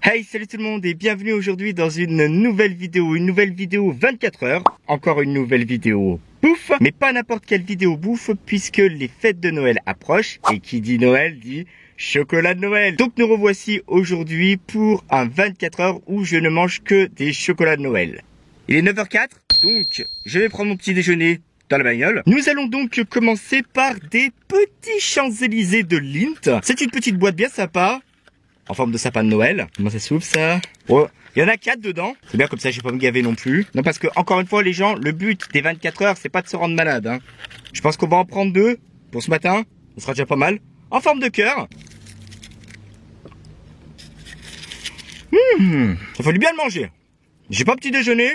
Hey, salut tout le monde et bienvenue aujourd'hui dans une nouvelle vidéo 24 heures. Encore une nouvelle vidéo bouffe, mais pas n'importe quelle vidéo bouffe puisque les fêtes de Noël approchent et qui dit Noël dit chocolat de Noël. Donc nous revoici aujourd'hui pour un 24 heures où je ne mange que des chocolats de Noël. Il est 9h04, donc je vais prendre mon petit déjeuner dans la bagnole. Nous allons donc commencer par des petits Champs-Élysées de Lindt. C'est une petite boîte bien sympa, en forme de sapin de Noël. Comment ça s'ouvre ça? Oh, il y en a 4 dedans. C'est bien comme ça, je vais pas me gaver non plus. Non, parce que encore une fois, les gens, le but des 24 heures, c'est pas de se rendre malade. Hein. Je pense qu'on va en prendre 2 pour ce matin. Ce sera déjà pas mal. En forme de cœur. Ça fait du bien de manger. J'ai pas petit déjeuner.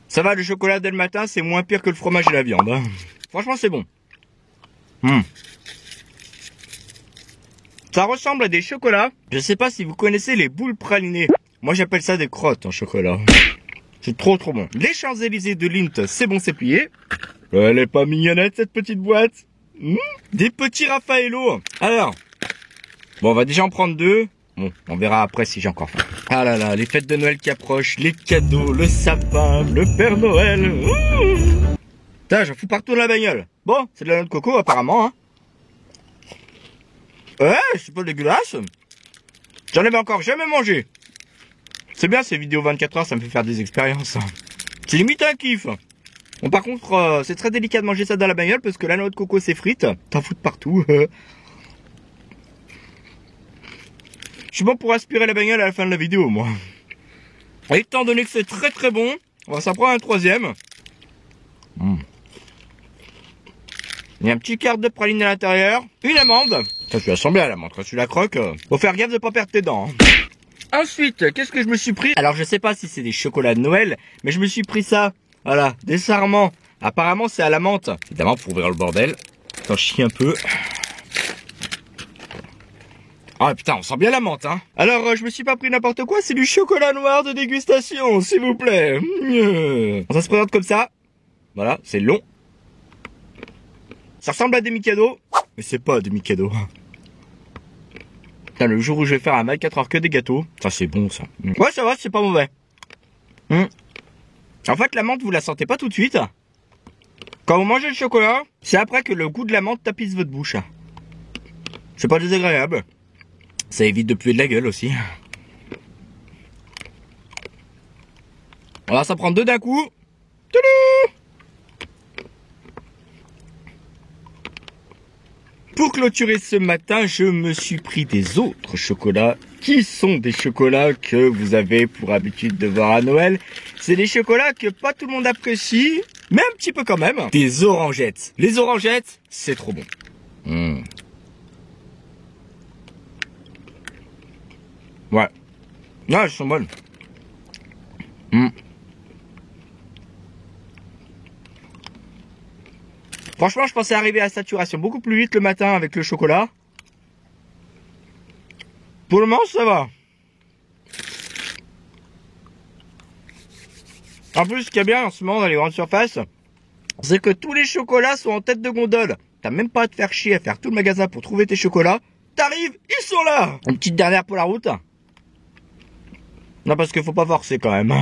Ça va, le chocolat dès le matin, c'est moins pire que le fromage et la viande. Hein. Franchement, c'est bon. Ça ressemble à des chocolats. Je sais pas si vous connaissez les boules pralinées. Moi, j'appelle ça des crottes en chocolat. C'est trop bon. Les Champs-Élysées de Lindt, c'est bon, c'est plié. Elle est pas mignonnette, cette petite boîte. Des petits Raffaello. Alors, bon, on va déjà en prendre 2. Bon, on verra après si j'ai encore faim. Ah là là, les fêtes de Noël qui approchent, les cadeaux, le sapin, le Père Noël. Putain, j'en fous partout dans la bagnole. Bon, c'est de la noix de coco apparemment, hein. Ouais, c'est pas dégueulasse. J'en avais encore jamais mangé. C'est bien ces vidéos 24 heures, ça me fait faire des expériences. C'est limite un kiff. Bon, par contre, c'est très délicat de manger ça dans la bagnole parce que la noix de coco s'effrite. T'en fous de partout. Je suis bon pour aspirer la bagnole à la fin de la vidéo, moi. Et étant donné que c'est très bon, on va s'en prendre un 3e. Il y a un petit quart de praline à l'intérieur. Une amande. Ça, je suis assemblé à l'amande. Quand tu la croques, faut faire gaffe de pas perdre tes dents. Hein. Ensuite, qu'est-ce que je me suis pris? Alors, je sais pas si c'est des chocolats de Noël, mais je me suis pris ça. Voilà, des sarments. Apparemment, c'est à la menthe. Évidemment, pour ouvrir le bordel. Attends, je chie un peu. Ah putain, on sent bien la menthe, hein. Alors, je me suis pas pris n'importe quoi, c'est du chocolat noir de dégustation, s'il vous plaît. Ça se présente comme ça. Voilà, c'est long. Ça ressemble à des Mikado, mais c'est pas des Mikado. Putain, le jour où je vais faire un 24 heures que des gâteaux, ça c'est bon ça. Ouais, ça va, c'est pas mauvais. En fait, la menthe, vous la sentez pas tout de suite. Quand vous mangez le chocolat, c'est après que le goût de la menthe tapisse votre bouche. C'est pas désagréable. Ça évite de puer de la gueule aussi. On va s'en prendre 2 d'un coup. Tadam! Pour clôturer ce matin, je me suis pris des autres chocolats qui sont des chocolats que vous avez pour habitude de voir à Noël. C'est des chocolats que pas tout le monde apprécie, mais un petit peu quand même. Des orangettes. Les orangettes, c'est trop bon. Ouais. Ouais, elles sont bonnes. Franchement, je pensais arriver à saturation beaucoup plus vite le matin avec le chocolat. Pour le moment, ça va. En plus, ce qui est bien en ce moment dans les grandes surfaces, c'est que tous les chocolats sont en tête de gondole. T'as même pas à te faire chier à faire tout le magasin pour trouver tes chocolats. T'arrives, ils sont là. Une petite dernière pour la route. Non, parce qu'il faut pas forcer quand même.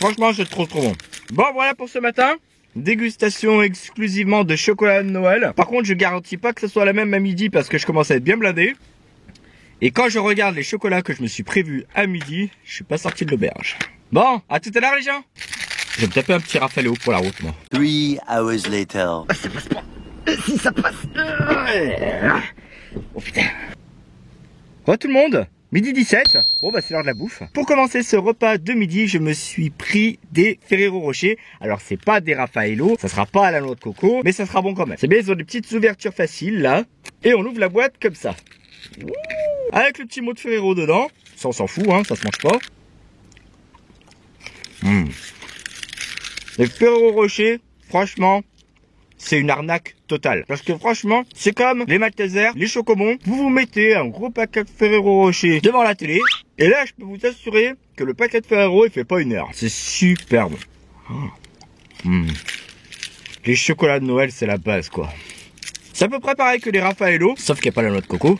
Franchement, c'est trop bon. Bon, voilà pour ce matin. Dégustation exclusivement de chocolat de Noël. Par contre, je garantis pas que ce soit la même à midi parce que je commence à être bien blindé. Et quand je regarde les chocolats que je me suis prévu à midi, je suis pas sorti de l'auberge. Bon, à tout à l'heure les gens. Je vais me taper un petit Raffaello pour la route, moi. 3 hours later. Ça passe pas. Si ça passe. Oh putain. Re tout le monde. Midi 17, bon bah c'est l'heure de la bouffe. Pour commencer ce repas de midi, je me suis pris des Ferrero Rocher. Alors c'est pas des Raffaello, ça sera pas à la noix de coco, mais ça sera bon quand même. C'est bien, ils ont des petites ouvertures faciles là. Et on ouvre la boîte comme ça. Avec le petit mot de Ferrero dedans. Ça on s'en fout, hein, ça se mange pas. Les Ferrero Rocher, franchement, c'est une arnaque totale. Parce que franchement, c'est comme les Maltesers, les Chocobons. Vous vous mettez un gros paquet de Ferrero Rocher devant la télé. Et là, je peux vous assurer que le paquet de Ferrero, il fait pas 1 heure. C'est super bon. Les chocolats de Noël, c'est la base, quoi. C'est à peu près pareil que les Raffaello, sauf qu'il n'y a pas la noix de coco.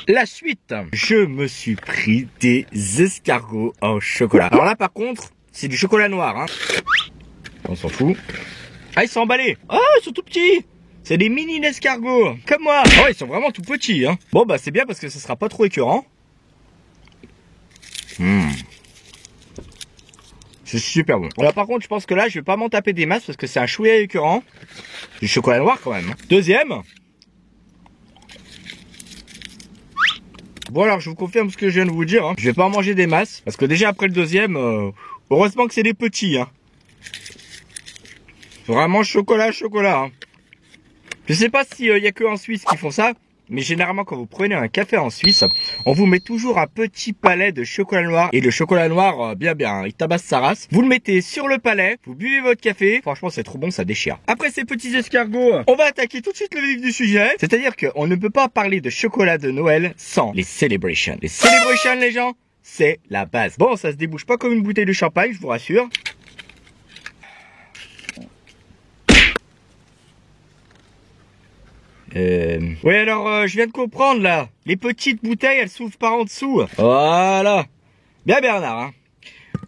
La suite, je me suis pris des escargots en chocolat. Alors là par contre, c'est du chocolat noir, hein. On s'en fout. Ah, ils sont emballés. Oh, ils sont tout petits. C'est des mini escargots, comme moi. Oh, ils sont vraiment tout petits, hein. Bon, bah c'est bien parce que ce sera pas trop écœurant. C'est super bon. Alors par contre, je pense que là, je vais pas m'en taper des masses parce que c'est un chouïa écœurant. Du chocolat noir quand même. Deuxième. Bon alors, je vous confirme ce que je viens de vous dire, hein. Je vais pas en manger des masses parce que déjà après le deuxième, heureusement que c'est des petits, hein. Vraiment chocolat, hein. Je sais pas s'il y a que en Suisse qui font ça, mais généralement quand vous prenez un café en Suisse, on vous met toujours un petit palais de chocolat noir. Et le chocolat noir, bien, il tabasse sa race. Vous le mettez sur le palais, vous buvez votre café. Franchement, c'est trop bon, ça déchire. Après ces petits escargots, on va attaquer tout de suite le vif du sujet. C'est-à-dire qu'on ne peut pas parler de chocolat de Noël sans les celebrations. Les celebrations, les gens, c'est la base. Bon, ça se débouche pas comme une bouteille de champagne, je vous rassure. Oui alors je viens de comprendre là. Les petites bouteilles elles s'ouvrent par en dessous. Voilà. Bien Bernard, hein.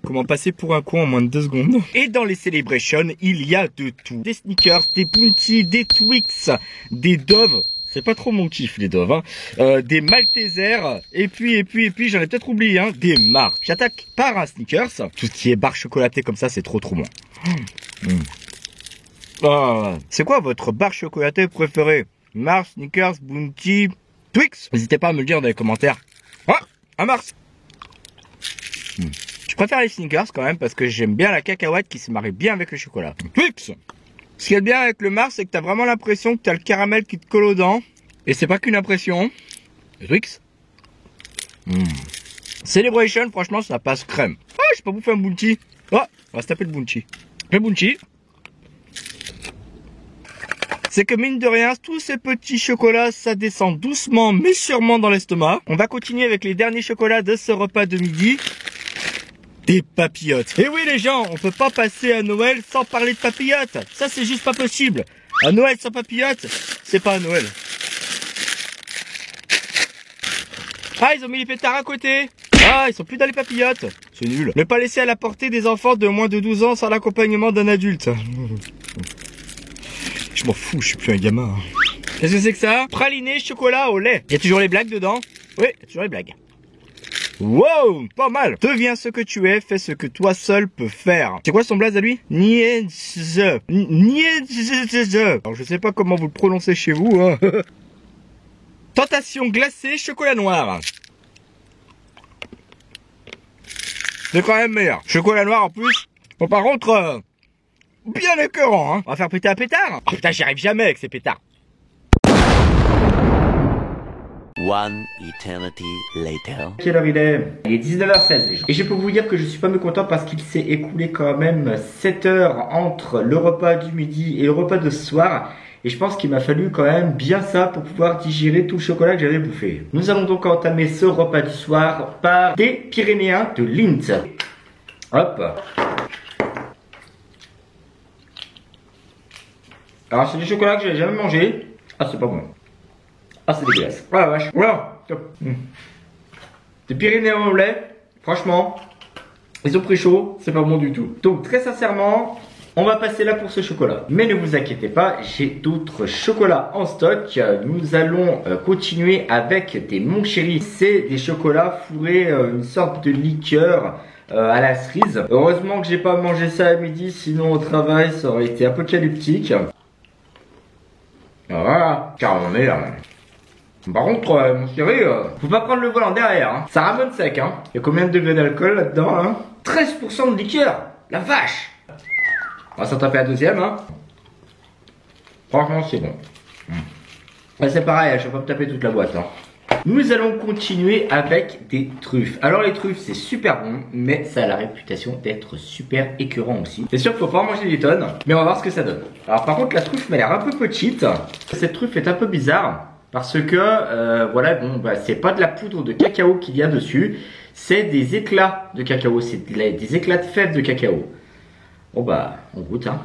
Comment passer pour un con en moins de 2 secondes. Et dans les celebrations il y a de tout. Des sneakers, des Bounty, des Twix, des Dove. C'est pas trop mon kiff les Dove, hein. Des Maltesers. Et puis j'en ai peut-être oublié, hein. Des Mars. J'attaque par un sneakers. Tout ce qui est barre chocolatée comme ça c'est trop bon. C'est quoi votre barre chocolatée préférée? Mars, Snickers, Bounty, Twix? N'hésitez pas à me le dire dans les commentaires. Ah, un Mars. Je préfère les Snickers quand même parce que j'aime bien la cacahuète qui se marie bien avec le chocolat. Twix. Ce qui est bien avec le Mars, c'est que t'as vraiment l'impression que t'as le caramel qui te colle aux dents. Et c'est pas qu'une impression. Le Twix. Celebration, franchement, ça passe crème. Ah, j'ai pas bouffé un Bounty. Oh, on va se taper le Bounty. Le Bounty. C'est que mine de rien, tous ces petits chocolats, ça descend doucement mais sûrement dans l'estomac. On va continuer avec les derniers chocolats de ce repas de midi. Des papillotes. Et oui les gens, on peut pas passer à Noël sans parler de papillotes. Ça c'est juste pas possible. À Noël sans papillotes, c'est pas à Noël. Ah, ils ont mis les pétards à côté. Ah, ils sont plus dans les papillotes. C'est nul. Ne pas laisser à la portée des enfants de moins de 12 ans sans l'accompagnement d'un adulte. Je m'en fous, je suis plus un gamin. Qu'est-ce que c'est que ça? Praliné, chocolat au lait. Il y a toujours les blagues dedans? Oui, il y a toujours les blagues. Wow, pas mal. Deviens ce que tu es, fais ce que toi seul peux faire. C'est quoi son blaze à lui? Nieze. Alors je sais pas comment vous le prononcez chez vous, hein. Tentation glacée, chocolat noir. C'est quand même meilleur. Chocolat noir en plus. Bon par contre... bien écœurant, hein. On va faire péter un pétard. Oh putain, j'y arrive jamais avec ces pétards. One eternity later. Quelle heure il est? Il est 19h16 déjà. Et je peux vous dire que je suis pas mécontent parce qu'il s'est écoulé quand même 7 heures entre le repas du midi et le repas de ce soir. Et je pense qu'il m'a fallu quand même bien ça pour pouvoir digérer tout le chocolat que j'avais bouffé. Nous allons donc entamer ce repas du soir par des Pyrénéens de Lindt. Hop. Alors c'est du chocolat que j'avais jamais mangé. Ah c'est pas bon. Ah c'est dégueulasse. Ah la vache. Voilà. Des Pyrénéens au lait. Franchement, ils ont pris chaud. C'est pas bon du tout. Donc très sincèrement, on va passer là pour ce chocolat. Mais ne vous inquiétez pas, j'ai d'autres chocolats en stock. Nous allons continuer avec des Mon Chéri. C'est des chocolats fourrés, une sorte de liqueur. À la cerise. Heureusement que j'ai pas mangé ça à midi, sinon au travail ça aurait été apocalyptique. Voilà, car on est là. Par contre, mon chéri, faut pas prendre le volant derrière, hein. Ça ramène sec, hein. Il y a combien de degrés d'alcool là-dedans, hein? 13% de liqueur. La vache. On va s'en taper la deuxième, hein. Franchement, c'est bon. C'est pareil, je vais pas me taper toute la boîte, hein. Nous allons continuer avec des truffes. Alors les truffes c'est super bon, mais ça a la réputation d'être super écœurant aussi. C'est sûr qu'il faut pas en manger des tonnes, mais on va voir ce que ça donne. Alors par contre la truffe m'a l'air un peu petite. Cette truffe est un peu bizarre parce que voilà, bon bah c'est pas de la poudre de cacao qu'il y a dessus, c'est des éclats de cacao, c'est des éclats de fèves de cacao. Bon bah on goûte, hein.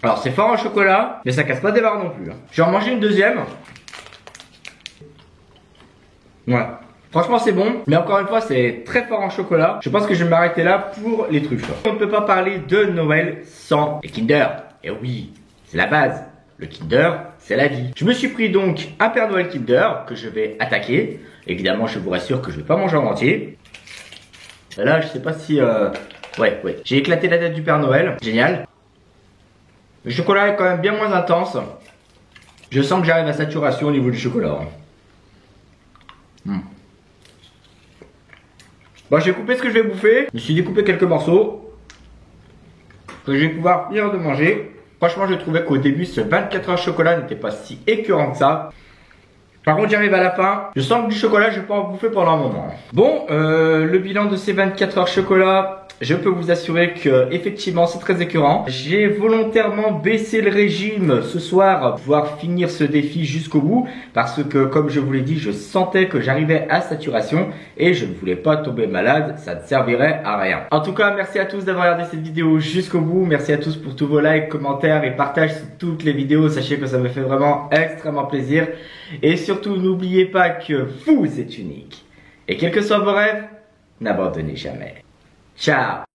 Alors c'est fort en chocolat, mais ça casse pas des barres non plus. Je vais en manger une deuxième. Ouais. Franchement c'est bon, mais encore une fois c'est très fort en chocolat. Je pense que je vais m'arrêter là pour les truffes. On ne peut pas parler de Noël sans les Kinder. Et oui, c'est la base. Le Kinder, c'est la vie. Je me suis pris donc un Père Noël Kinder que je vais attaquer. Évidemment, je vous rassure que je vais pas manger en entier. Et là, je sais pas si... Ouais. J'ai éclaté la tête du Père Noël. Génial. Le chocolat est quand même bien moins intense. Je sens que j'arrive à saturation au niveau du chocolat. Bon, j'ai coupé ce que je vais bouffer. Je me suis découpé quelques morceaux que je vais pouvoir finir de manger. Franchement, je trouvais qu'au début, ce 24 heures chocolat n'était pas si écœurant que ça. Par contre, j'arrive à la fin. Je sens que du chocolat, je vais pas en bouffer pendant un moment. Bon, le bilan de ces 24 heures chocolat, je peux vous assurer que effectivement, c'est très écœurant. J'ai volontairement baissé le régime ce soir pour pouvoir finir ce défi jusqu'au bout. Parce que, comme je vous l'ai dit, je sentais que j'arrivais à saturation et je ne voulais pas tomber malade. Ça ne servirait à rien. En tout cas, merci à tous d'avoir regardé cette vidéo jusqu'au bout. Merci à tous pour tous vos likes, commentaires et partages sur toutes les vidéos. Sachez que ça me fait vraiment extrêmement plaisir. Et surtout, n'oubliez pas que vous êtes unique. Et quels que soient vos rêves, n'abandonnez jamais. Ciao!